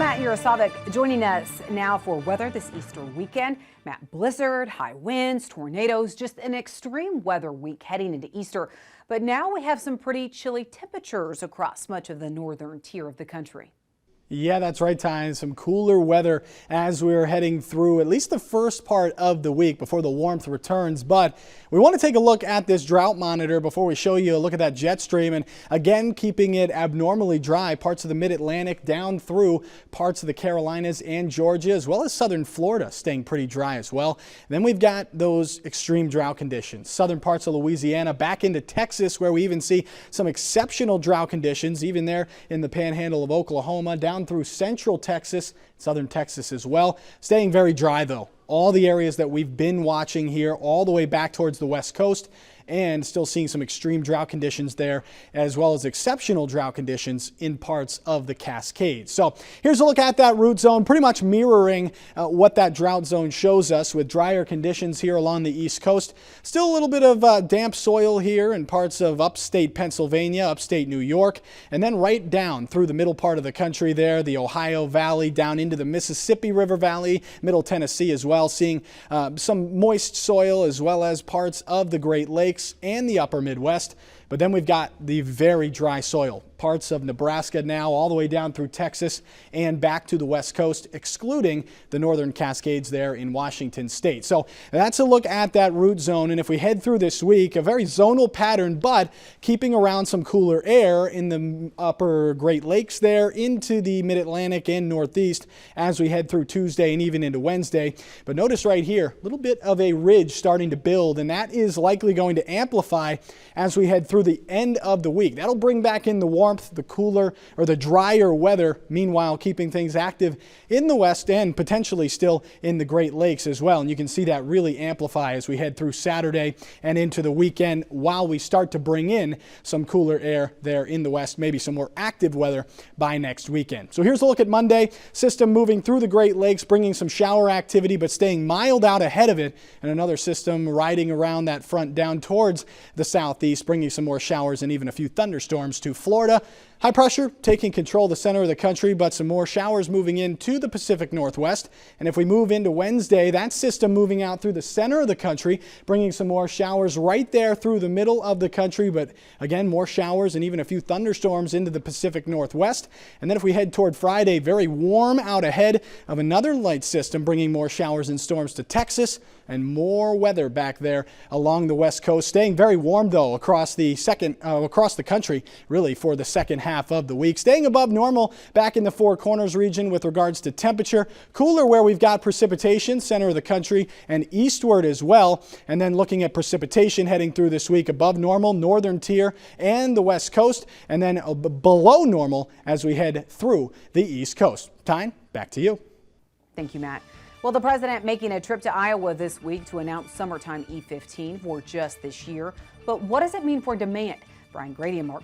Matt Yurosavik joining us now for weather this Easter weekend. Matt, blizzard, high winds, tornadoes, just an extreme weather week heading into Easter. But now we have some pretty chilly temperatures across much of the northern tier of the country. Yeah, that's right, Ty. Some cooler weather as we're heading through at least the first part of the week before the warmth returns. But we want to take a look at this drought monitor before we show you a look at that jet stream. And again, keeping it abnormally dry, parts of the mid-Atlantic down through parts of the Carolinas and Georgia, as well as southern Florida staying pretty dry as well. And then we've got those extreme drought conditions. Southern parts of Louisiana back into Texas, where we even see some exceptional drought conditions, even there in the panhandle of Oklahoma, down through central Texas, southern Texas as well. Staying very dry though. All the areas that we've been watching here all the way back towards the west coast, and still seeing some extreme drought conditions there, as well as exceptional drought conditions in parts of the Cascades. So here's a look at that root zone, pretty much mirroring what that drought zone shows us, with drier conditions here along the east coast. Still a little bit of damp soil here in parts of upstate Pennsylvania, upstate New York, and then right down through the middle part of the country there, the Ohio Valley, down into the Mississippi River Valley, middle Tennessee as well, seeing some moist soil, as well as parts of the Great Lakes and the upper Midwest. But then we've got the very dry soil, parts of Nebraska now all the way down through Texas and back to the west coast, excluding the northern Cascades there in Washington state. So that's a look at that root zone. And if we head through this week, a very zonal pattern, but keeping around some cooler air in the upper Great Lakes there into the mid-Atlantic and northeast as we head through Tuesday and even into Wednesday. But notice right here, a little bit of a ridge starting to build, and that is likely going to amplify as we head through the end of the week. That'll bring back in the warmth, the cooler or the drier weather, meanwhile keeping things active in the west and potentially still in the Great Lakes as well. And you can see that really amplify as we head through Saturday and into the weekend, while we start to bring in some cooler air there in the west, maybe some more active weather by next weekend. So here's a look at Monday. System moving through the Great Lakes, bringing some shower activity, but staying mild out ahead of it. And another system riding around that front down towards the southeast, bringing some more showers and even a few thunderstorms to Florida. High pressure taking control of the center of the country, but some more showers moving into the Pacific Northwest. And if we move into Wednesday, that system moving out through the center of the country, bringing some more showers right there through the middle of the country. But again, more showers and even a few thunderstorms into the Pacific Northwest. And then if we head toward Friday, very warm out ahead of another light system, bringing more showers and storms to Texas, and more weather back there along the west coast. Staying very warm though across the country, really, for the second half of the week. Staying above normal back in the Four Corners region with regards to temperature. Cooler where we've got precipitation, center of the country and eastward as well. And then looking at precipitation heading through this week, above normal, northern tier and the west coast, and then below normal as we head through the east coast. Tyne, back to you. Thank you, Matt. Well, the president making a trip to Iowa this week to announce summertime E15 for just this year. But what does it mean for demand? Brian Grady and Mark